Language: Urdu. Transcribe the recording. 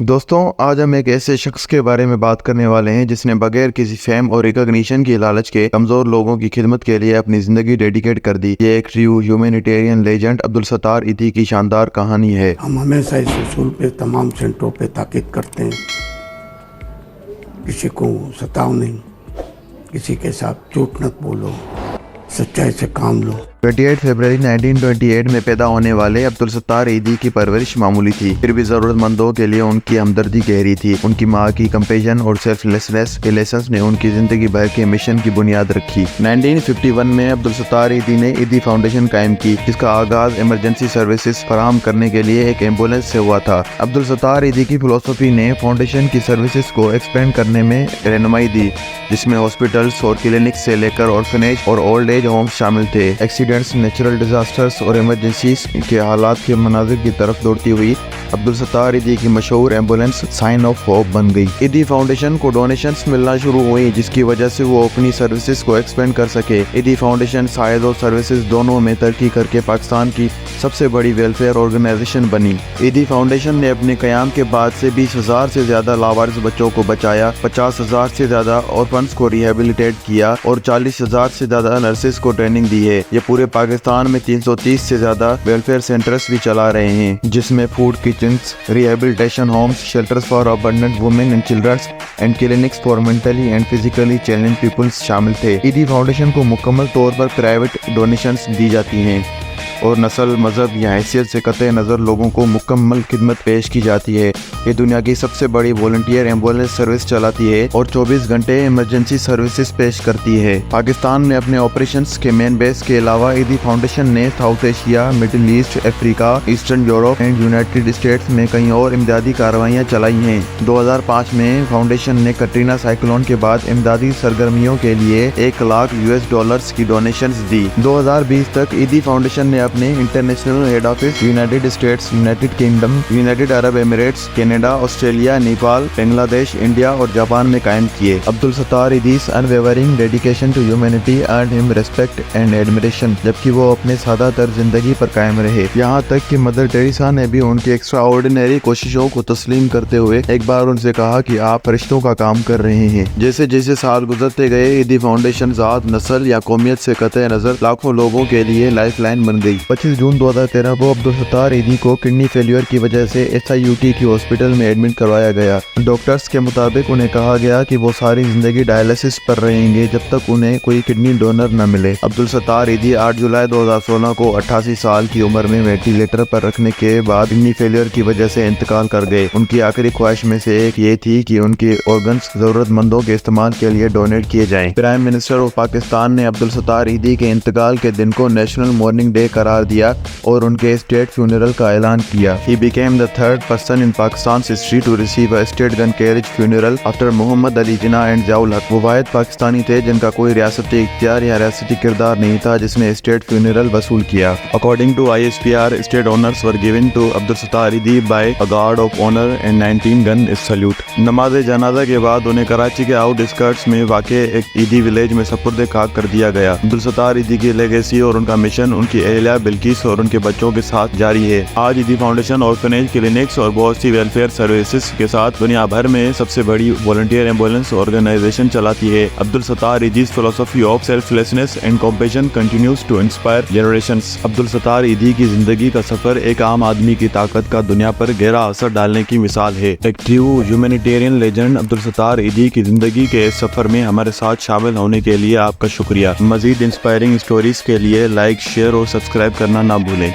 دوستوں، آج ہم ایک ایسے شخص کے بارے میں بات کرنے والے ہیں جس نے بغیر کسی فیم اور ریکگنیشن کی لالچ کے کمزور لوگوں کی خدمت کے لیے اپنی زندگی ڈیڈیکیٹ کر دی۔ یہ ایک trio humanitarian legend Abdul Sattar Edhi کی شاندار کہانی ہے۔ ہم ہمیشہ اس اصول پہ تمام سینٹروں پہ تاکید کرتے ہیں، کسی کو ستاؤ نہیں، کسی کے ساتھ جھوٹ نہ بولو، سچائی سے کام لو۔ 28 فروری 1928 میں پیدا ہونے والے عبدالستار ایدھی کی پرورش معمولی تھی، پھر بھی ضرورت مندوں کے لیے ان کی ہمدردی گہری تھی۔ ان کی ماں کی کمپیشن اور سیلف لیسنس کے لیسنس نے ان کی زندگی بھر کے مشن کی بنیاد رکھی۔ 1951 میں عبدالستار ایدھی نے ایدھی فاؤنڈیشن قائم کی، جس کا آغاز ایمرجنسی سروسز فراہم کرنے کے لیے ایک ایمبولینس سے ہوا تھا۔ عبدالستار ایدھی کی فلسفی نے فاؤنڈیشن کی سروسز کو ایکسپینڈ کرنے میں رہنمائی دی، جس میں ہاسپٹلز اور کلینکس سے لے کر آرفنیج اور اولڈ ایج ہومز شامل تھے۔ ایکسیڈنٹس، نیچرل ڈیزاسٹرز اور ایمرجنسیز کے حالات کے مناظر کی طرف دوڑتی ہوئی عبدالستار ایدھی کی مشہور ایمبولینس سائن آف ہوپ بن گئی۔ ایدھی فاؤنڈیشن کو ڈونیشنز ملنا شروع ہوئی، جس کی وجہ سے وہ اپنی سروسز کو ایکسپینڈ کر سکے۔ ایدھی فاؤنڈیشن سائز اور سروسز دونوں میں ترقی کر کے پاکستان کی سب سے بڑی ویلفیئر آرگنائزیشن بنی۔ ایدھی فاؤنڈیشن نے اپنے قیام کے بعد سے 20,000 سے زیادہ لاوارث بچوں کو بچایا، 50,000 سے زیادہ آرفنز کو ریہیبلیٹیٹ کیا اور 40,000 سے زیادہ نرسز کو ٹریننگ دی ہے۔ یہ پورے پاکستان میں 330 سے زیادہ ویلفیئر سینٹرز بھی چلا رہے ہیں، جس میں food kitchens, rehabilitation homes, shelters for abandoned women and childrens and clinics for mentally and physically challenge peoples شامل تھے۔ ایدھی فاؤنڈیشن کو مکمل طور پر پرائیویٹ ڈونیشنز دی جاتی ہیں اور نسل، مذہب یا حیثیت سے قطع نظر لوگوں کو مکمل خدمت پیش کی جاتی ہے۔ یہ دنیا کی سب سے بڑی والنٹیئر ایمبولینس سروس چلاتی ہے اور 24 گھنٹے ایمرجنسی سروسز پیش کرتی ہے۔ پاکستان میں اپنے آپریشنز کے مین بیس کے علاوہ ایدھی فاؤنڈیشن نے South Asia, Middle East, Africa, Eastern Europe and United States میں کئی اور امدادی کارروائیاں چلائی ہیں۔ 2005 میں فاؤنڈیشن نے کٹرینا سائیکلون کے بعد امدادی سرگرمیوں کے لیے $1,00,000 کی ڈونیشنز دی۔ 2020 تک ایدھی فاؤنڈیشن نے اپنے international head office United States, United Kingdom, United Arab Emirates, Canada, Australia, Nepal, Bangladesh, India اور جاپان میں قائم کیے۔ Abdul Sattar ایدھی's unwavering dedication to humanity earned him respect and admiration، جبکہ وہ اپنے سادہ تر زندگی پر قائم رہے، یہاں تک کہ مدر ٹریسا نے بھی ان کی ایکسٹرا آرڈینری کوششوں کو تسلیم کرتے ہوئے ایک بار ان سے کہا کہ آپ فرشتوں کا کام کر رہے ہیں۔ جیسے جیسے سال گزرتے گئے، ایدھی فاؤنڈیشن ذات، نسل یا قومیت سے قطع نظر لاکھوں لوگوں کے لیے لائف لائن بن گئی۔ 25 جون 2013 کو عبدالستار ایدھی کو کڈنی فیلیور کی وجہ سے SIUT کی ہاسپٹل میں ایڈمٹ کروایا گیا۔ ڈاکٹرز کے مطابق انہیں کہا گیا کہ وہ ساری زندگی ڈائلسس پر رہیں گے جب تک انہیں کوئی کڈنی ڈونر نہ ملے۔ عبدالستار ایدھی 8 جولائی 2016 کو 88 سال کی عمر میں وینٹیلیٹر پر رکھنے کے بعد کڈنی فیلیور کی وجہ سے انتقال کر گئے۔ ان کی آخری خواہش میں سے ایک یہ تھی کہ ان کے آرگنز ضرورت مندوں کے استعمال کے لیے ڈونیٹ کیے جائیں۔ پرائم منسٹر آف پاکستان نے عبدالستار ایدھی کے انتقال کے دن کو نیشنل مورننگ ڈے قرار دیا اور ان کے اسٹیٹ فیونرل کا اعلان کیا۔ He became the third person in Pakistan's history to receive a state gun carriage funeral after Muhammad Ali Jinnah and Zia الحق۔ وہ واحد پاکستانی تھے جن کا کوئی ریاستی اختیار یا ریاستی کردار نہیں تھا جس نے اسٹیٹ فیونرل وصول کیا۔ According to ISPR, state honors were given to Abdul Sattar Edhi by a guard of honor and 19 gun salute۔ نماز جنازہ کے بعد انہیں کراچی کے آؤٹ اسکرٹس میں واقع ایک ایدھی ولیج میں سپرد خاک کر دیا گیا۔ عبدالستار ایدھی کی لیگیسی اور ان کا مشن ان کی اہلیہ بلقیس اور ان کے بچوں کے ساتھ جاری ہے۔ آج ایدھی فاؤنڈیشن آرفنیج، کلینکس اور بہت سی ویلفیئر سروسز کے ساتھ دنیا بھر میں سب سے بڑی والنٹیئر ایمبولینس آرگنائزیشن چلاتی ہے۔ Abdul Sattar ایدھی's philosophy of selflessness and compassion continues to inspire generations۔ Abdul Sattar Edhi کی زندگی کا سفر ایک عام آدمی کی طاقت کا دنیا پر گہرا اثر ڈالنے کی مثال ہے۔ ایک trio humanitarian legend Abdul Sattar Edhi کی زندگی کے اس سفر میں ہمارے ساتھ شامل ہونے کے لیے آپ کا شکریہ۔ مزید انسپائرنگ سٹوریز کے لیے لائک، شیئر اور سبسکرائب کرنا نہ بھولیں۔